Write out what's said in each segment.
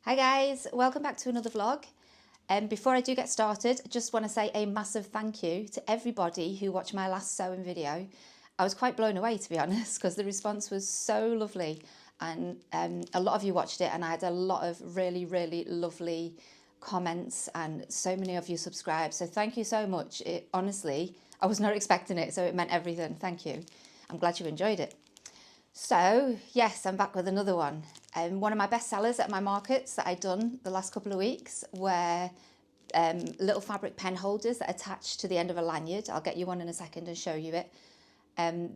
Hi guys, welcome back to another vlog. Before I do get started, I just want to say a massive thank you to everybody who watched my last sewing video. I was quite blown away, to be honest, because the response was so lovely, and a lot of you watched it, and I had a lot of really lovely comments, and so many of you subscribed, so thank you so much. Honestly, I was not expecting it, so it meant everything. Thank you. I'm glad you enjoyed it. So yes, I'm back with another one. One of my best sellers at my markets that I've done the last couple of weeks were little fabric pen holders that attach to the end of a lanyard. I'll get you one in a second and show you it.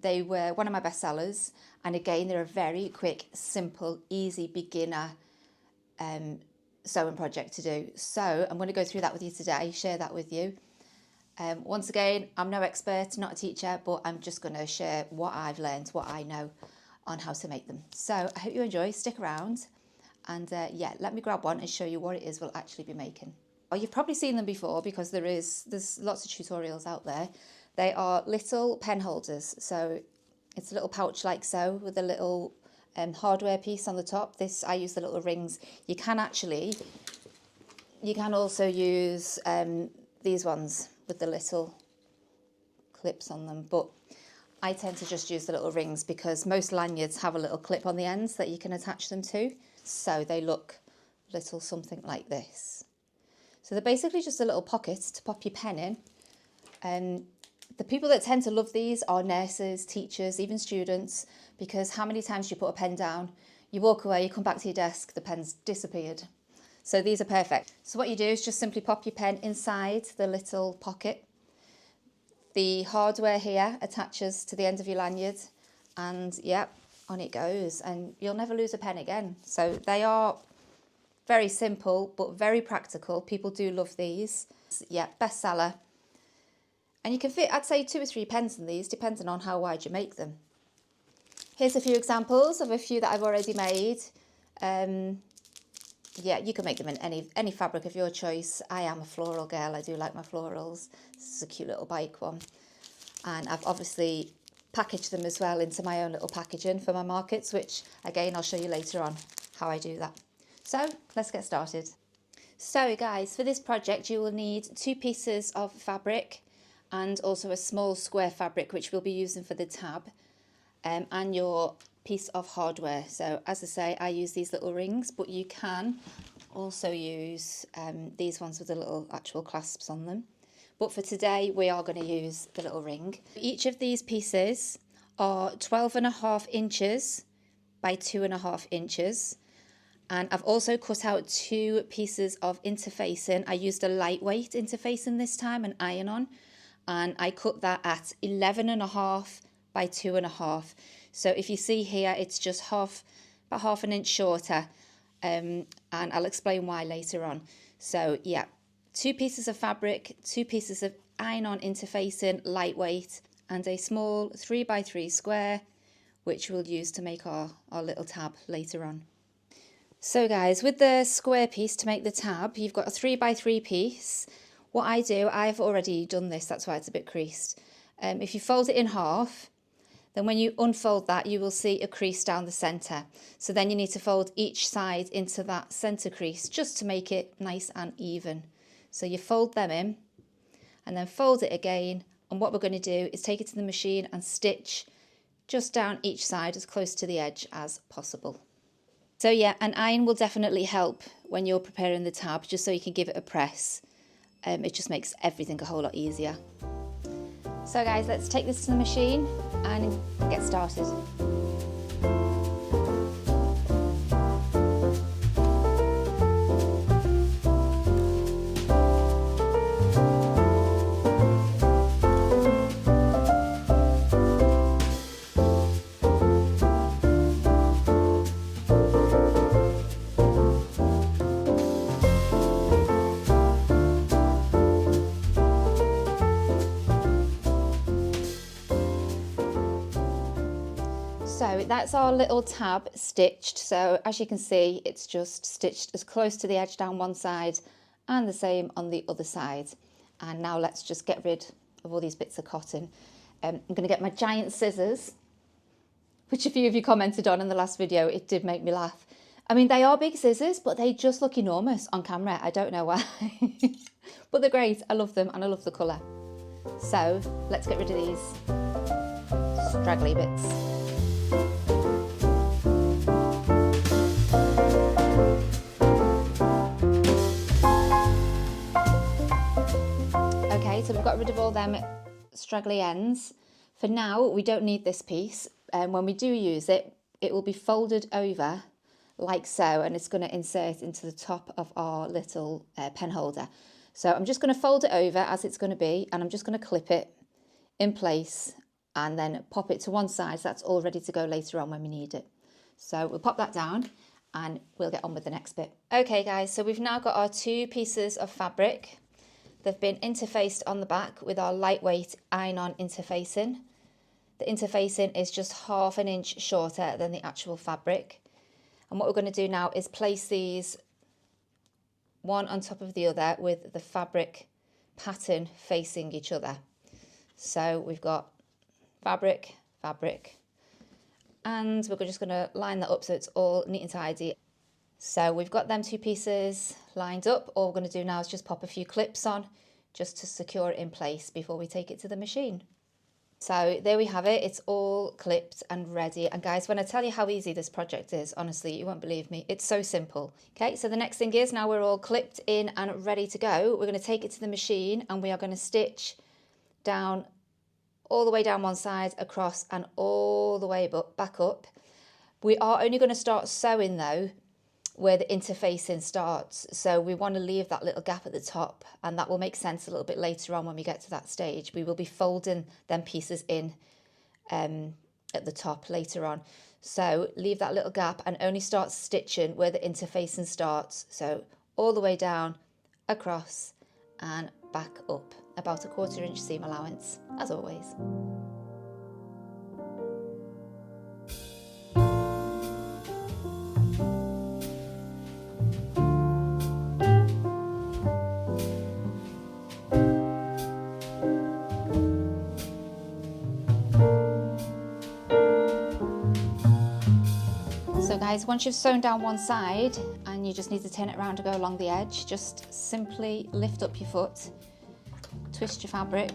They were one of my best sellers, and again, they're a very quick, simple, easy beginner sewing project to do. So I'm going to go through that with you today, share that with you. Once again, I'm no expert, not a teacher, but I'm just going to share what I've learned, what I know on how to make them. So I hope you enjoy, stick around, and yeah, let me grab one and show you what it is we'll actually be making. Well, you've probably seen them before because there's lots of tutorials out there. They are little pen holders, so it's a little pouch like so with a little hardware piece on the top. I use the little rings. You can also use these ones with the little clips on them, but I tend to just use the little rings because most lanyards have a little clip on the ends that you can attach them to. So they look little something like this. So they're basically just a little pocket to pop your pen in. The people that tend to love these are nurses, teachers, even students, because how many times do you put a pen down, you walk away, you come back to your desk, the pen's disappeared. So these are perfect. So what you do is just simply pop your pen inside the little pocket. The hardware here attaches to the end of your lanyard, and yep, on it goes, and you'll never lose a pen again. So they are very simple but very practical. People do love these. Yeah, bestseller. And you can fit, I'd say, 2 or 3 pens in these, depending on how wide you make them. Here's a few examples of a few that I've already made. Yeah, you can make them in any fabric of your choice. I am a floral girl. I do like my florals. This is a cute little bike one. And I've obviously packaged them as well into my own little packaging for my markets, which again, I'll show you later on how I do that. So let's get started. So guys, for this project, you will need 2 pieces of fabric and also a small square fabric, which we'll be using for the tab, and your piece of hardware. So as I say, I use these little rings, but you can also use these ones with the little actual clasps on them. But for today, we are going to use the little ring. Each of these pieces are 12.5 inches by 2.5 inches. And I've also cut out 2 pieces of interfacing. I used a lightweight interfacing this time, an iron-on, and I cut that at 11.5 by 2.5. So if you see here, it's just about half an inch shorter, and I'll explain why later on. So yeah, 2 pieces of fabric, 2 pieces of iron-on interfacing, lightweight, and a small 3 by 3 square, which we'll use to make our little tab later on. So guys, with the square piece to make the tab, you've got a 3 by 3 piece. What I do, I've already done this, that's why it's a bit creased. If you fold it in half, then when you unfold that, you will see a crease down the centre. So then you need to fold each side into that centre crease just to make it nice and even. So you fold them in and then fold it again. And what we're going to do is take it to the machine and stitch just down each side as close to the edge as possible. So yeah, an iron will definitely help when you're preparing the tab, just so you can give it a press. It just makes everything a whole lot easier. So guys, let's take this to the machine and get started. So that's our little tab stitched. So as you can see, it's just stitched as close to the edge down one side and the same on the other side. And now let's just get rid of all these bits of cotton. I'm going to get my giant scissors, which a few of you commented on in the last video. It did make me laugh. I mean, they are big scissors, but they just look enormous on camera. I don't know why. But they're great. I love them and I love the colour. So let's get rid of these straggly bits. Okay, so we've got rid of all them straggly ends. For now, we don't need this piece. And when we do use it, it will be folded over like so, and it's going to insert into the top of our little pen holder. So I'm just going to fold it over as it's going to be, and I'm just going to clip it in place and then pop it to one side so that's all ready to go later on when we need it. So we'll pop that down and we'll get on with the next bit. Okay guys, so we've now got our 2 pieces of fabric. They've been interfaced on the back with our lightweight iron-on interfacing. The interfacing is just ½ an inch shorter than the actual fabric. And what we're going to do now is place these one on top of the other with the fabric pattern facing each other. So we've got fabric, fabric, and we're just going to line that up so it's all neat and tidy. So we've got them 2 pieces lined up. All we're going to do now is just pop a few clips on just to secure it in place before we take it to the machine. So there we have it, it's all clipped and ready. And guys, when I tell you how easy this project is, honestly, you won't believe me. It's so simple. Okay, so the next thing is, now we're all clipped in and ready to go, we're going to take it to the machine and we are going to stitch down all the way down one side, across and all the way back up. We are only going to start sewing though where the interfacing starts, so we want to leave that little gap at the top, and that will make sense a little bit later on when we get to that stage. We will be folding them pieces in at the top later on, so leave that little gap and only start stitching where the interfacing starts. So all the way down, across and back up, about a ¼ inch seam allowance as always. So guys, once you've sewn down one side and you just need to turn it around to go along the edge, just simply lift up your foot, twist your fabric,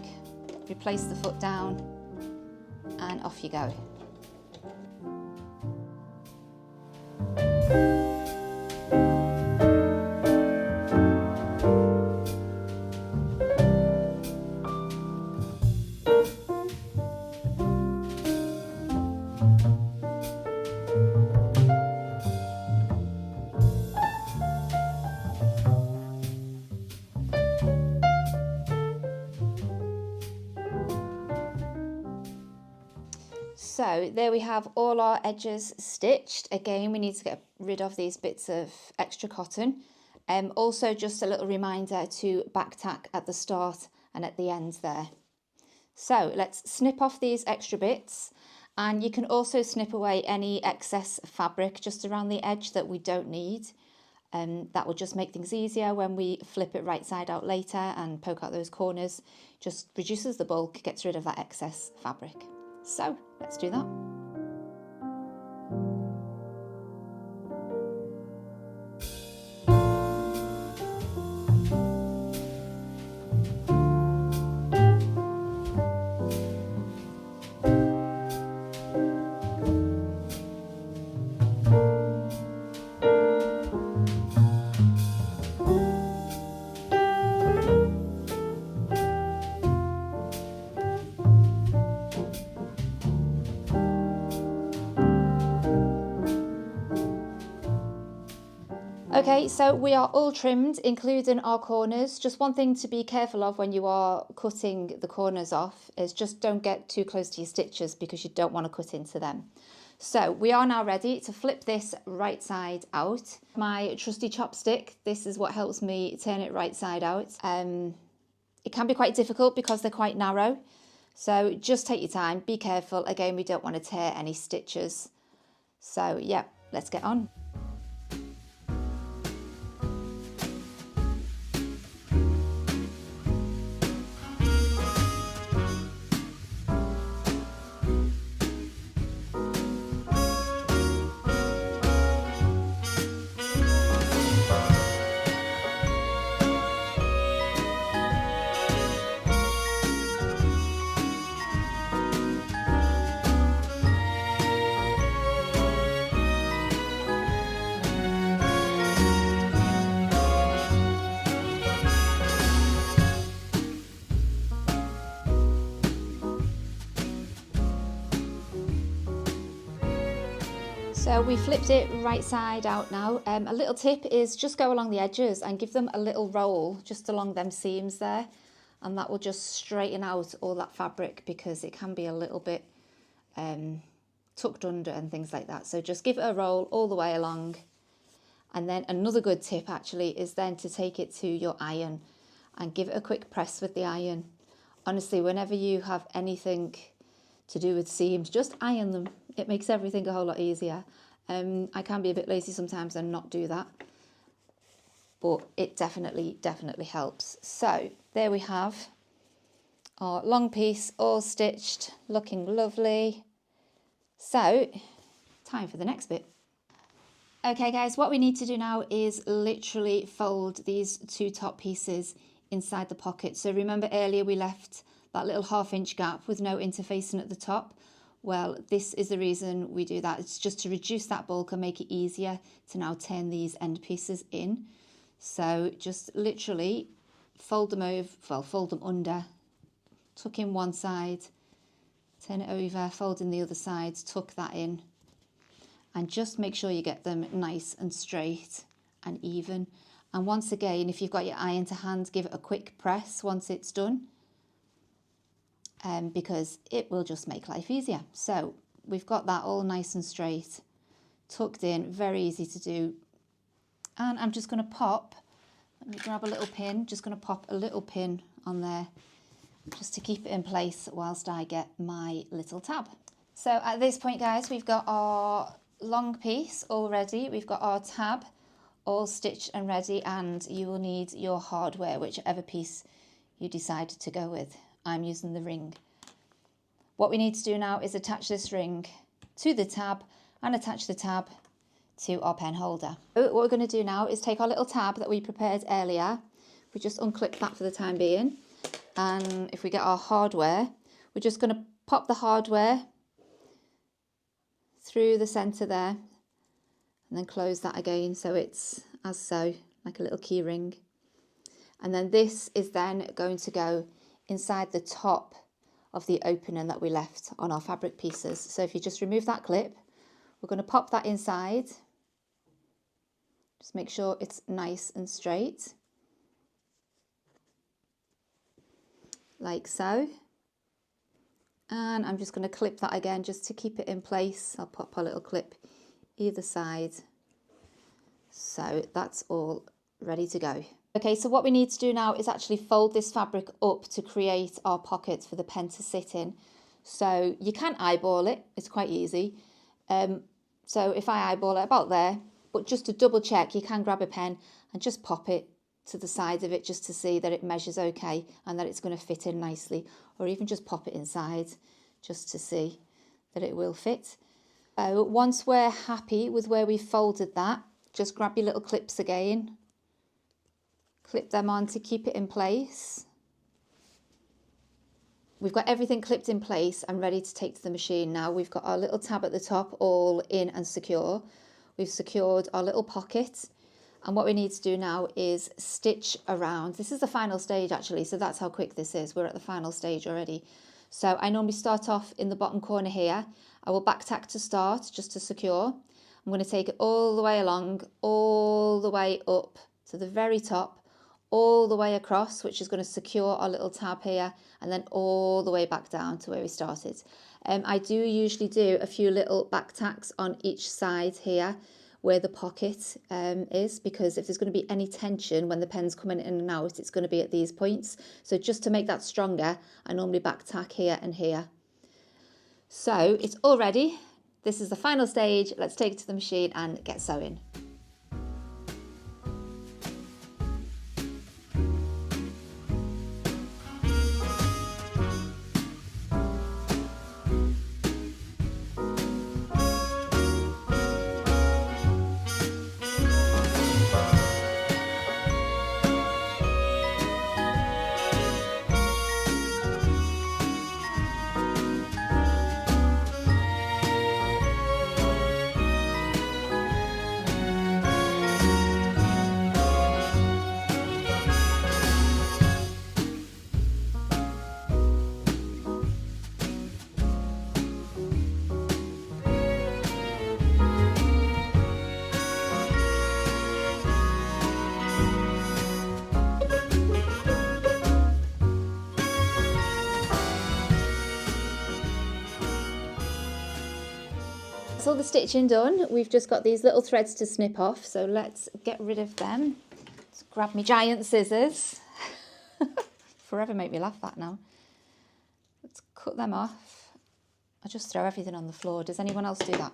replace the foot down and off you go. So there we have all our edges stitched. Again, we need to get rid of these bits of extra cotton. Also just a little reminder to back tack at the start and at the end there. So let's snip off these extra bits, and you can also snip away any excess fabric just around the edge that we don't need. That will just make things easier when we flip it right side out later and poke out those corners. Just reduces the bulk, gets rid of that excess fabric. So let's do that. Okay, so we are all trimmed, including our corners. Just one thing to be careful of when you are cutting the corners off is just don't get too close to your stitches because you don't want to cut into them. So we are now ready to flip this right side out. My trusty chopstick, this is what helps me turn it right side out. It can be quite difficult because they're quite narrow. So just take your time, be careful. Again, we don't want to tear any stitches. So yeah, let's get on. So we flipped it right side out now. A little tip is just go along the edges and give them a little roll just along them seams there, and that will just straighten out all that fabric because it can be a little bit tucked under and things like that. So just give it a roll all the way along. And then another good tip actually is then to take it to your iron and give it a quick press with the iron. Honestly, whenever you have anything to do with seams, just iron them. It makes everything a whole lot easier. I can be a bit lazy sometimes and not do that, but it definitely helps. So there we have our long piece all stitched, looking lovely. So time for the next bit. Okay guys, what we need to do now is literally fold these two top pieces inside the pocket. So remember earlier we left that little 1/2 inch gap with no interfacing at the top. Well, this is the reason we do that. It's just to reduce that bulk and make it easier to now turn these end pieces in. So just literally fold them over, well, fold them under, tuck in one side, turn it over, fold in the other side, tuck that in, and just make sure you get them nice and straight and even. And once again, if you've got your iron to hand, give it a quick press once it's done. Because it will just make life easier. So we've got that all nice and straight, tucked in, very easy to do. And I'm just going to pop, let me grab a little pin, just going to pop a little pin on there just to keep it in place whilst I get my little tab. So at this point guys, we've got our long piece all ready, we've got our tab all stitched and ready, and you will need your hardware, whichever piece you decide to go with. I'm using the ring. What we need to do now is attach this ring to the tab and attach the tab to our pen holder. What we're going to do now is take our little tab that we prepared earlier. We just unclip that for the time being. And if we get our hardware, we're just going to pop the hardware through the centre there and then close that again so it's as so, like a little key ring. And then this is then going to go inside the top of the opening that we left on our fabric pieces. So if you just remove that clip, we're going to pop that inside. Just make sure it's nice and straight, like so. And I'm just going to clip that again just to keep it in place. I'll pop a little clip either side. So that's all ready to go. Okay, so what we need to do now is actually fold this fabric up to create our pockets for the pen to sit in. So you can eyeball it, it's quite easy. So if I eyeball it about there, but just to double check, you can grab a pen and just pop it to the side of it just to see that it measures okay and that it's going to fit in nicely, or even just pop it inside just to see that it will fit. Once we're happy with where we've folded that, just grab your little clips again. Clip them on to keep it in place. We've got everything clipped in place and ready to take to the machine now. We've got our little tab at the top all in and secure. We've secured our little pocket, and what we need to do now is stitch around. This is the final stage actually, so that's how quick this is. We're at the final stage already. So I normally start off in the bottom corner here. I will back tack to start just to secure. I'm going to take it all the way along, all the way up to the very top, all the way across, which is going to secure our little tab here, and then all the way back down to where we started. I do usually do a few little back tacks on each side here where the pocket is, because if there's going to be any tension when the pen's coming in and out, it's going to be at these points. So just to make that stronger, I normally back tack here and here. So it's all ready. This is the final stage. Let's take it to the machine and get sewing. that's all the stitching done. We've just got these little threads to snip off, so let's get rid of them. Let's grab my giant scissors. Forever make me laugh, that now. Let's cut them off. I just throw everything on the floor. Does anyone else do that?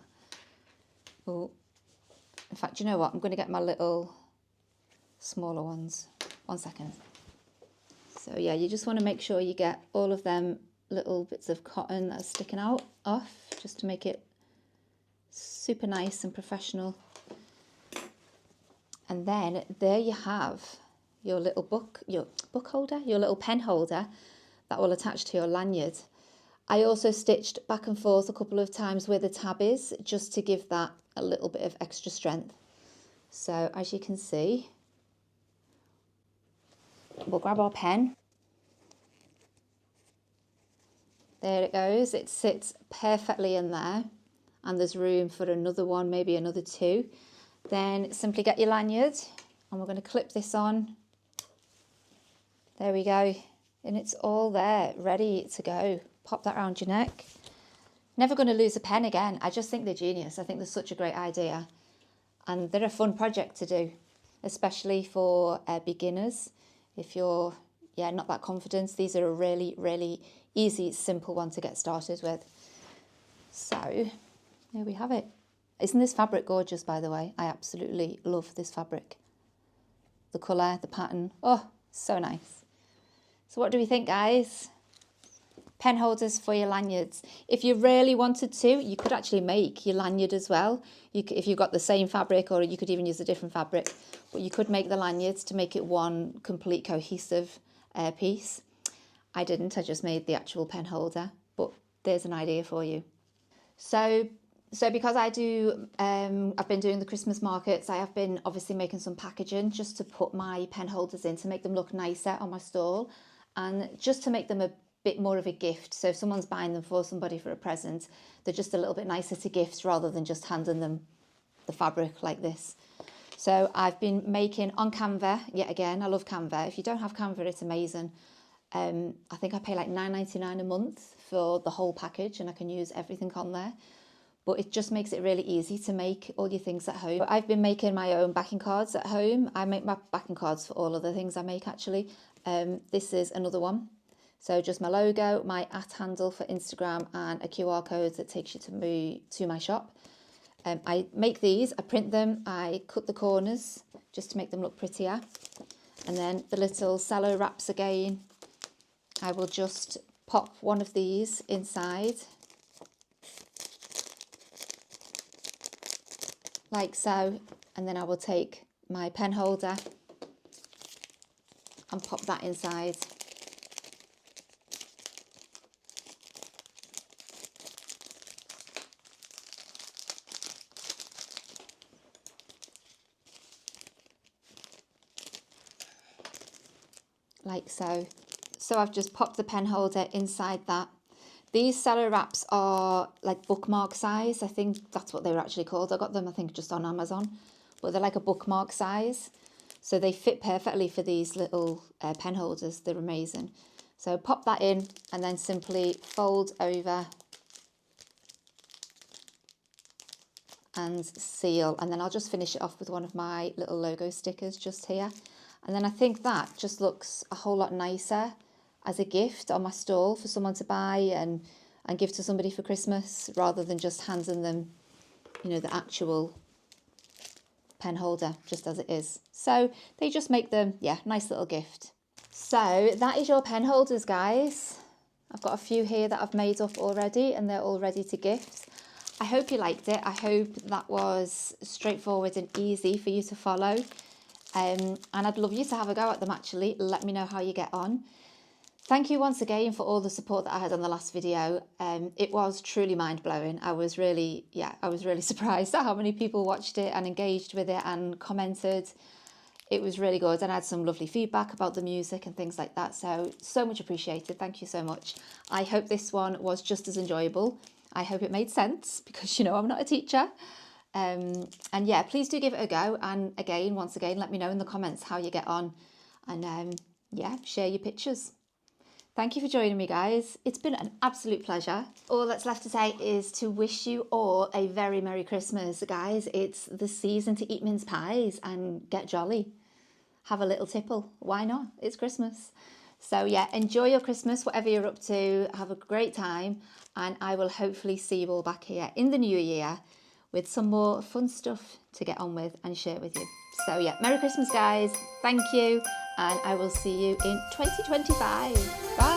Oh, in fact, you know what? I'm going to get my little smaller ones. 1 second. So yeah, you just want to make sure you get all of them little bits of cotton that are sticking out off, just to make it super nice and professional. And then there you have your little book holder, your little pen holder that will attach to your lanyard. I also stitched back and forth a couple of times where the tab is, just to give that a little bit of extra strength. So as you can see, we'll grab our pen. There it goes. It sits perfectly in there, and there's room for another one, maybe another two. Then simply get your lanyard, and we're going to clip this on. There we go. And it's all there, ready to go. Pop that around your neck. Never going to lose a pen again. I just think they're genius. I think they're such a great idea. And they're a fun project to do, especially for beginners. If you're, not that confident, these are a really, really easy, simple one to get started with. So, there we have it. Isn't this fabric gorgeous, by the way? I absolutely love this fabric. The colour, the pattern, oh, so nice. So what do we think, guys? Pen holders for your lanyards. If you really wanted to, you could actually make your lanyard as well. If you've got the same fabric, or you could even use a different fabric, but you could make the lanyards to make it one complete cohesive piece. I didn't, I just made the actual pen holder, but there's an idea for you. So because I've been doing the Christmas markets, I have been obviously making some packaging just to put my pen holders in, to make them look nicer on my stall, and just to make them a bit more of a gift. So if someone's buying them for somebody for a present, they're just a little bit nicer to gift, rather than just handing them the fabric like this. So I've been making on Canva, yet again, I love Canva. If you don't have Canva, it's amazing. I think I pay like $9.99 a month for the whole package, and I can use everything on there. But it just makes it really easy to make all your things at home. I've been making my own backing cards at home. I make my backing cards for all of the things I make, actually. This is another one. So just my logo, my @ handle for Instagram, and a QR code that takes you to my shop. I make these, I print them, I cut the corners just to make them look prettier. And then the little cello wraps again, I will just pop one of these inside, like so, and then I will take my pen holder and pop that inside. Like so. So I've just popped the pen holder inside that. These cello wraps are like bookmark size. I think that's what they were actually called. I got them, I think, just on Amazon, but they're like a bookmark size. So they fit perfectly for these little pen holders. They're amazing. So pop that in, and then simply fold over and seal. And then I'll just finish it off with one of my little logo stickers just here. And then I think that just looks a whole lot nicer as a gift on my stall for someone to buy and give to somebody for Christmas, rather than just handing them, the actual pen holder just as it is. So they just make them, nice little gift. So that is your pen holders, guys. I've got a few here that I've made up already, and they're all ready to gift. I hope you liked it. I hope that was straightforward and easy for you to follow. And I'd love you to have a go at them, actually. Let me know how you get on. Thank you once again for all the support that I had on the last video. It was truly mind-blowing. I was really surprised at how many people watched it and engaged with it and commented. It was really good, and I had some lovely feedback about the music and things like that. So much appreciated. Thank you so much. I hope this one was just as enjoyable. I hope it made sense, because I'm not a teacher. And yeah, please do give it a go. And once again, let me know in the comments how you get on, and share your pictures. Thank you for joining me, guys. It's been an absolute pleasure. All that's left to say is to wish you all a very Merry Christmas, guys. It's the season to eat mince pies and get jolly. Have a little tipple. Why not? It's Christmas. So yeah, enjoy your Christmas, whatever you're up to. Have a great time. And I will hopefully see you all back here in the new year with some more fun stuff to get on with and share with you. So yeah, Merry Christmas, guys. Thank you. And I will see you in 2025. Bye.